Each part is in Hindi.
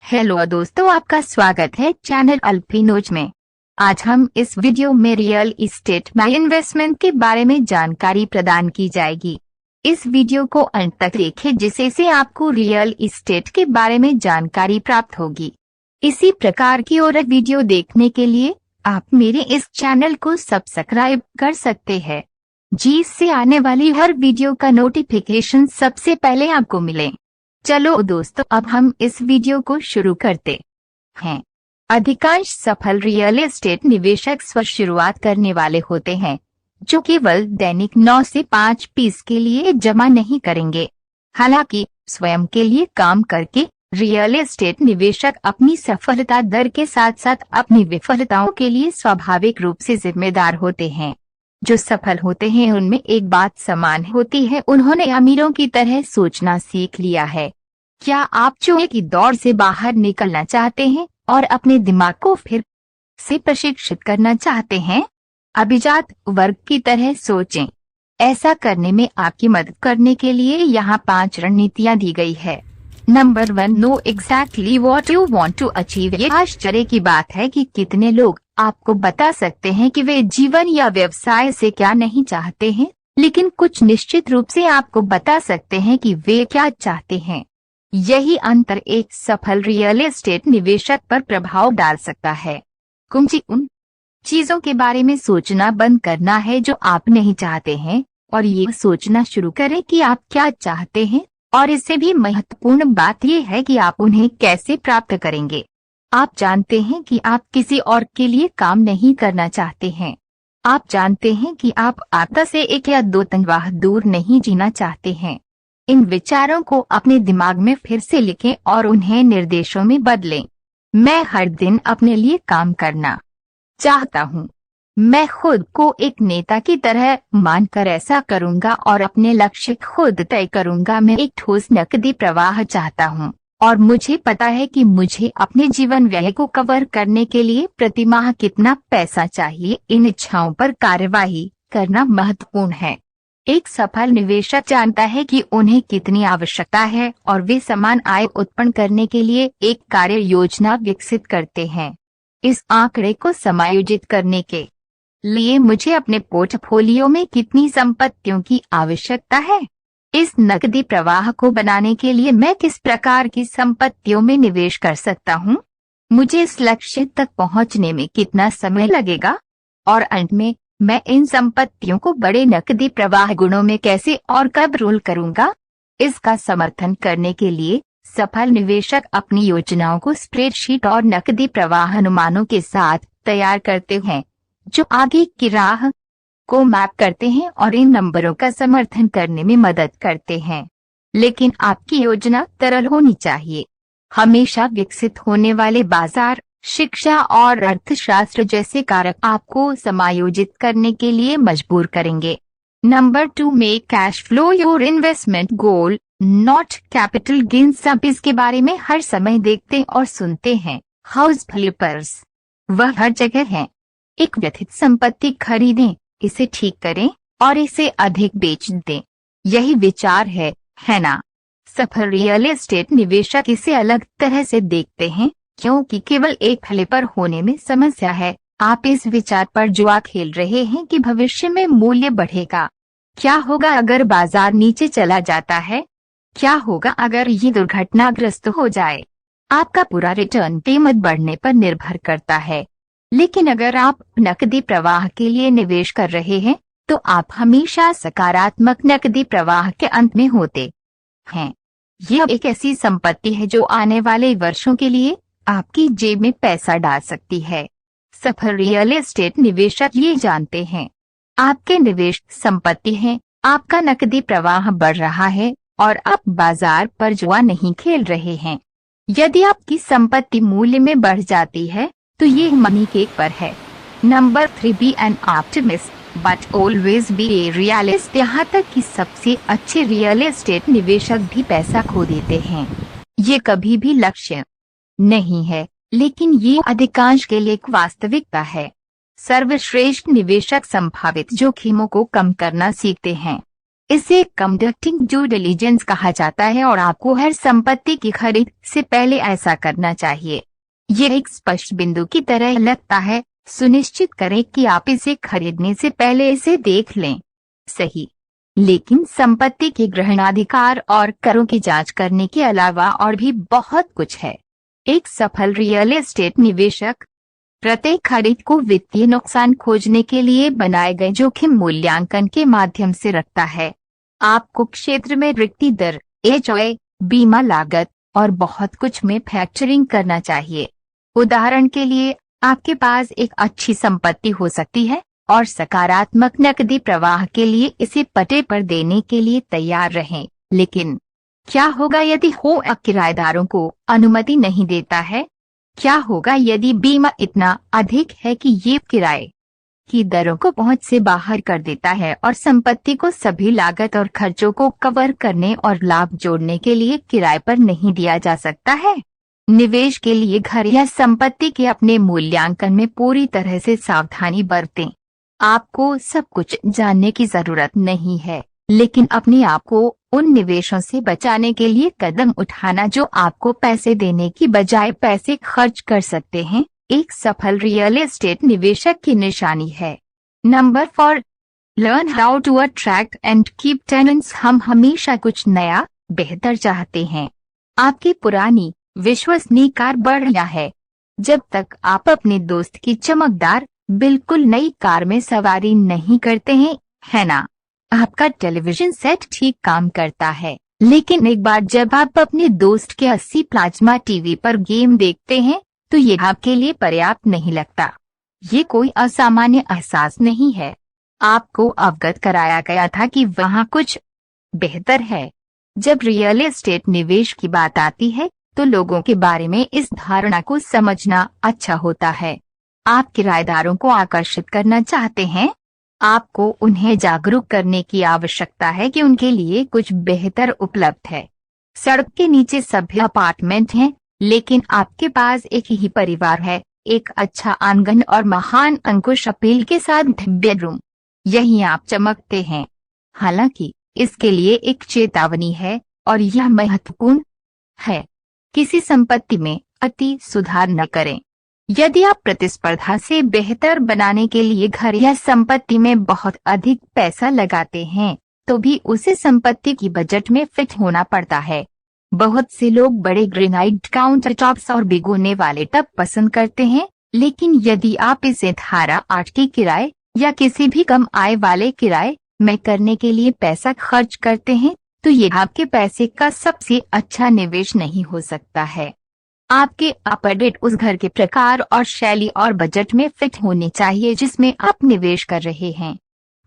हेलो दोस्तों, आपका स्वागत है चैनल अल्पिनोज में। आज हम इस वीडियो में रियल इस्टेट में इन्वेस्टमेंट के बारे में जानकारी प्रदान की जाएगी। इस वीडियो को अंत तक देखें जिससे आपको रियल इस्टेट के बारे में जानकारी प्राप्त होगी। इसी प्रकार की और वीडियो देखने के लिए आप मेरे इस चैनल को सब्सक्राइब कर सकते हैं, जिससे आने वाली हर वीडियो का नोटिफिकेशन सबसे पहले आपको मिले। चलो दोस्तों, अब हम इस वीडियो को शुरू करते हैं। अधिकांश सफल रियल एस्टेट निवेशक स्व शुरुआत करने वाले होते हैं, जो केवल दैनिक 9 से 5 पीस के लिए जमा नहीं करेंगे। हालांकि स्वयं के लिए काम करके रियल एस्टेट निवेशक अपनी सफलता दर के साथ साथ अपनी विफलताओं के लिए स्वाभाविक रूप से जिम्मेदार होते हैं। जो सफल होते हैं उनमें एक बात समान होती है, उन्होंने अमीरों की तरह सोचना सीख लिया है। क्या आप चूहे की दौड़ से बाहर निकलना चाहते हैं और अपने दिमाग को फिर से प्रशिक्षित करना चाहते हैं? अभिजात वर्ग की तरह सोचें। ऐसा करने में आपकी मदद करने के लिए यहाँ 5 रणनीतियाँ दी गई है। Number 1, know exactly what you want to achieve. ये आश्चर्य की बात है कि कितने लोग आपको बता सकते हैं कि वे जीवन या व्यवसाय से क्या नहीं चाहते हैं, लेकिन कुछ निश्चित रूप से आपको बता सकते हैं कि वे क्या चाहते हैं। यही अंतर एक सफल रियल एस्टेट निवेशक पर प्रभाव डाल सकता है। कुंजी उन चीजों के बारे में सोचना बंद करना है जो आप नहीं चाहते हैं, और ये सोचना शुरू करें कि आप क्या चाहते हैं, और इससे भी महत्वपूर्ण बात यह है कि आप उन्हें कैसे प्राप्त करेंगे। आप जानते हैं कि आप किसी और के लिए काम नहीं करना चाहते हैं। आप जानते हैं कि आप आपदा से 1 या 2 तनवाह दूर नहीं जीना चाहते हैं। इन विचारों को अपने दिमाग में फिर से लिखें और उन्हें निर्देशों में बदलें। मैं हर दिन अपने लिए काम करना चाहता हूँ। मैं खुद को एक नेता की तरह मानकर ऐसा करूँगा और अपने लक्ष्य खुद तय करूँगा। मैं एक ठोस नकदी प्रवाह चाहता हूँ और मुझे पता है कि मुझे अपने जीवन व्यय को कवर करने के लिए प्रति माह कितना पैसा चाहिए। इन इच्छाओं पर कार्यवाही करना महत्वपूर्ण है। एक सफल निवेशक जानता है कि उन्हें कितनी आवश्यकता है और वे समान आय उत्पन्न करने के लिए एक कार्य योजना विकसित करते हैं। इस आंकड़े को समायोजित करने के लिए मुझे अपने पोर्टफोलियो में कितनी संपत्तियों की आवश्यकता है? इस नकदी प्रवाह को बनाने के लिए मैं किस प्रकार की संपत्तियों में निवेश कर सकता हूँ? मुझे इस लक्ष्य तक पहुँचने में कितना समय लगेगा? और अंत में मैं इन संपत्तियों को बड़े नकदी प्रवाह गुणों में कैसे और कब रोल करूंगा? इसका समर्थन करने के लिए सफल निवेशक अपनी योजनाओं को स्प्रेडशीट और नकदी प्रवाह अनुमानों के साथ तैयार करते हैं, जो आगे की राह को मैप करते हैं और इन नंबरों का समर्थन करने में मदद करते हैं। लेकिन आपकी योजना तरल होनी चाहिए। हमेशा विकसित होने वाले बाजार, शिक्षा और अर्थशास्त्र जैसे कारक आपको समायोजित करने के लिए मजबूर करेंगे। Number 2, make cash flow your investment goal, not capital gains. आप इसके बारे में हर समय देखते और सुनते हैं। हाउस फ्लिपर्स वह हर जगह है। एक व्यथित संपत्ति खरीदें, इसे ठीक करें और इसे अधिक बेच दें। यही विचार है ना? सफल रियल एस्टेट निवेशक इसे अलग तरह से देखते हैं, क्योंकि केवल एक फ्लिपर होने में समस्या है। आप इस विचार पर जुआ खेल रहे हैं कि भविष्य में मूल्य बढ़ेगा। क्या होगा अगर बाजार नीचे चला जाता है? क्या होगा अगर ये दुर्घटनाग्रस्त हो जाए? आपका पूरा रिटर्न कीमत बढ़ने पर निर्भर करता है। लेकिन अगर आप नकदी प्रवाह के लिए निवेश कर रहे हैं, तो आप हमेशा सकारात्मक नकदी प्रवाह के अंत में होते हैं। यह एक ऐसी संपत्ति है जो आने वाले वर्षों के लिए आपकी जेब में पैसा डाल सकती है। सफल रियल एस्टेट निवेशक ये जानते हैं, आपके निवेश संपत्ति है, आपका नकदी प्रवाह बढ़ रहा है और आप बाजार पर जुआ नहीं खेल रहे हैं। यदि आपकी संपत्ति मूल्य में बढ़ जाती है तो ये मनी केक पर है। Number 3, be an optimist but always be a realist. यहाँ तक कि सबसे अच्छे रियल एस्टेट निवेशक भी पैसा खो देते हैं। ये कभी भी लक्ष्य नहीं है, लेकिन ये अधिकांश के लिए एक वास्तविकता है। सर्वश्रेष्ठ निवेशक संभावित जोखिमों को कम करना सीखते हैं। इसे कंडक्टिंग ड्यू डिलिजेंस कहा जाता है और आपको हर संपत्ति की खरीद से पहले ऐसा करना चाहिए। यह एक स्पष्ट बिंदु की तरह लगता है। सुनिश्चित करें कि आप इसे खरीदने से पहले इसे देख लें। सही, लेकिन संपत्ति के ग्रहणाधिकार और करों की जांच करने के अलावा और भी बहुत कुछ है। एक सफल रियल एस्टेट निवेशक प्रत्येक खरीद को वित्तीय नुकसान खोजने के लिए बनाए गए जोखिम मूल्यांकन के माध्यम से रखता है। आपको क्षेत्र में रिक्ति दर, एचओए, बीमा लागत और बहुत कुछ में फैक्टरिंग करना चाहिए। उदाहरण के लिए, आपके पास एक अच्छी संपत्ति हो सकती है और सकारात्मक नकदी प्रवाह के लिए इसे पट्टे पर देने के लिए तैयार रहें, लेकिन क्या होगा यदि होआ किराएदारों को अनुमति नहीं देता है? क्या होगा यदि बीमा इतना अधिक है कि ये किराए की दरों को पहुंच से बाहर कर देता है और संपत्ति को सभी लागत और खर्चों को कवर करने और लाभ जोड़ने के लिए किराए पर नहीं दिया जा सकता है? निवेश के लिए घर या संपत्ति के अपने मूल्यांकन में पूरी तरह से सावधानी बरतें। आपको सब कुछ जानने की जरूरत नहीं है, लेकिन अपने आप को उन निवेशों से बचाने के लिए कदम उठाना जो आपको पैसे देने की बजाय पैसे खर्च कर सकते हैं, एक सफल रियल एस्टेट निवेशक की निशानी है। Number 4, learn how to attract and keep tenants. हम हमेशा कुछ नया, बेहतर चाहते हैं। आपकी पुरानी विश्वसनीय कार बढ़िया है। जब तक आप अपने दोस्त की चमकदार, बिल्कुल नई कार में सवारी नहीं करते हैं, है ना? आपका टेलीविजन सेट ठीक काम करता है, लेकिन एक बार जब आप अपने दोस्त के 80 प्लाज्मा टीवी पर गेम देखते हैं तो ये आपके लिए पर्याप्त नहीं लगता। ये कोई असामान्य एहसास नहीं है। आपको अवगत कराया गया था कि वहाँ कुछ बेहतर है। जब रियल एस्टेट निवेश की बात आती है तो लोगों के बारे में इस धारणा को समझना अच्छा होता है। आप किराएदारों को आकर्षित करना चाहते हैं। आपको उन्हें जागरूक करने की आवश्यकता है कि उनके लिए कुछ बेहतर उपलब्ध है। सड़क के नीचे सभी अपार्टमेंट हैं, लेकिन आपके पास एक ही परिवार है, एक अच्छा आंगन और महान अंकुश अपील के साथ बेडरूम। यहीं आप चमकते हैं। हालांकि इसके लिए एक चेतावनी है और यह महत्वपूर्ण है। किसी संपत्ति में अति सुधार न करें। यदि आप प्रतिस्पर्धा से बेहतर बनाने के लिए घर या संपत्ति में बहुत अधिक पैसा लगाते हैं, तो भी उसे संपत्ति की बजट में फिट होना पड़ता है। बहुत से लोग बड़े ग्रेनाइट काउंटरटॉप्स और भिगोने वाले टब पसंद करते हैं, लेकिन यदि आप इसे धारा 8 की किराए या किसी भी कम आय वाले किराए में करने के लिए पैसा खर्च करते हैं, तो ये आपके पैसे का सबसे अच्छा निवेश नहीं हो सकता है। आपके अपडेट उस घर के प्रकार और शैली और बजट में फिट होने चाहिए जिसमें आप निवेश कर रहे हैं।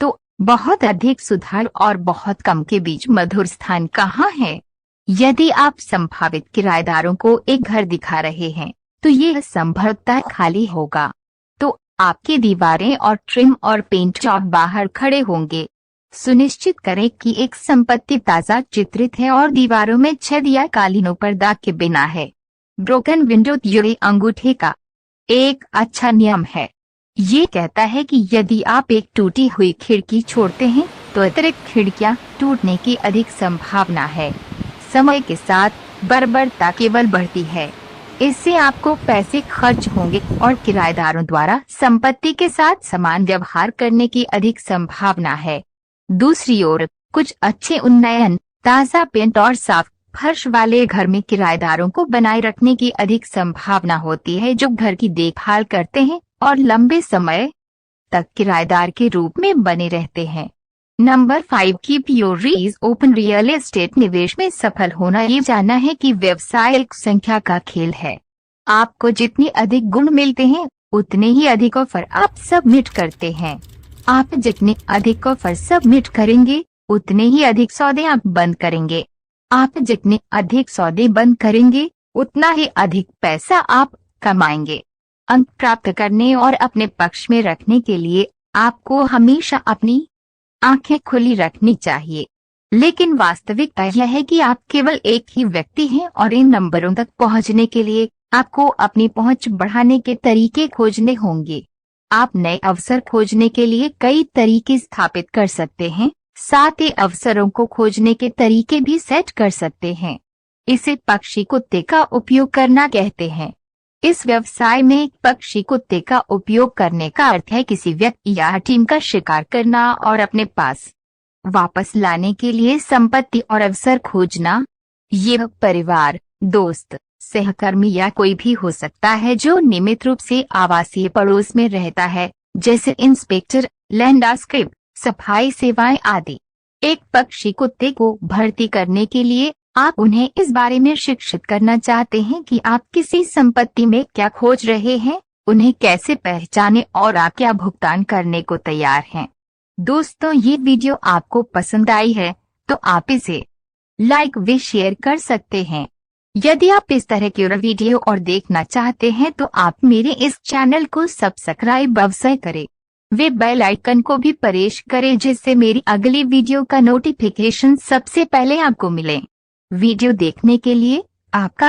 तो बहुत अधिक सुधार और बहुत कम के बीच मधुर स्थान कहाँ है? यदि आप संभावित किराएदारों को एक घर दिखा रहे हैं, तो यह संभवतः खाली होगा। तो आपकी दीवारें और ट्रिम और पेंट जॉब बाहर खड़े होंगे। सुनिश्चित करें कि एक संपत्ति ताज़ा चित्रित है और दीवारों में छेद या कालीनों पर दाग के बिना है। ब्रोकन विंडो थ्योरी अंगूठे का एक अच्छा नियम है। ये कहता है कि यदि आप एक टूटी हुई खिड़की छोड़ते हैं तो अतिरिक्त खिड़कियां टूटने की अधिक संभावना है। समय के साथ बर्बरता केवल बढ़ती है। इससे आपको पैसे खर्च होंगे और किराएदारों द्वारा संपत्ति के साथ समान व्यवहार करने की अधिक संभावना है। दूसरी ओर कुछ अच्छे उन्नयन, ताज़ा पेंट और साफ फर्श वाले घर में किराएदारों को बनाए रखने की अधिक संभावना होती है जो घर की देखभाल करते हैं और लंबे समय तक किराएदार के रूप में बने रहते हैं। Number 5, keep your ears open. Real estate निवेश में सफल होना ये जानना है कि व्यवसाय एक संख्या का खेल है। आपको जितनी अधिक गुण मिलते हैं उतने ही अधिक ऑफर आप सबमिट करते हैं। आप जितने अधिक ऑफर सबमिट करेंगे उतने ही अधिक सौदे आप बंद करेंगे। आप जितने अधिक सौदे बंद करेंगे उतना ही अधिक पैसा आप कमाएंगे। अंक प्राप्त करने और अपने पक्ष में रखने के लिए आपको हमेशा अपनी आंखें खुली रखनी चाहिए। लेकिन वास्तविकता यह है कि आप केवल एक ही व्यक्ति हैं और इन नंबरों तक पहुंचने के लिए आपको अपनी पहुंच बढ़ाने के तरीके खोजने होंगे। आप नए अवसर खोजने के लिए कई तरीके स्थापित कर सकते हैं। साथ ही अवसरों को खोजने के तरीके भी सेट कर सकते हैं। इसे पक्षी कुत्ते का उपयोग करना कहते हैं। इस व्यवसाय में एक पक्षी कुत्ते का उपयोग करने का अर्थ है किसी व्यक्ति या टीम का शिकार करना और अपने पास वापस लाने के लिए संपत्ति और अवसर खोजना। यह परिवार, दोस्त, सहकर्मी या कोई भी हो सकता है जो नियमित रूप से आवासीय पड़ोस में रहता है, जैसे इंस्पेक्टर, लैंडस्केप, सफाई सेवाएं आदि। एक पक्षी कुत्ते को भर्ती करने के लिए आप उन्हें इस बारे में शिक्षित करना चाहते हैं कि आप किसी संपत्ति में क्या खोज रहे हैं, उन्हें कैसे पहचाने और आप क्या भुगतान करने को तैयार हैं। दोस्तों, ये वीडियो आपको पसंद आई है तो आप इसे लाइक व शेयर कर सकते हैं। यदि आप इस तरह की वीडियो और देखना चाहते हैं तो आप मेरे इस चैनल को सब्सक्राइब अवश्य करें। वे बेल आइकन को भी प्रेस करें जिससे मेरी अगली वीडियो का नोटिफिकेशन सबसे पहले आपको मिले। वीडियो देखने के लिए आपका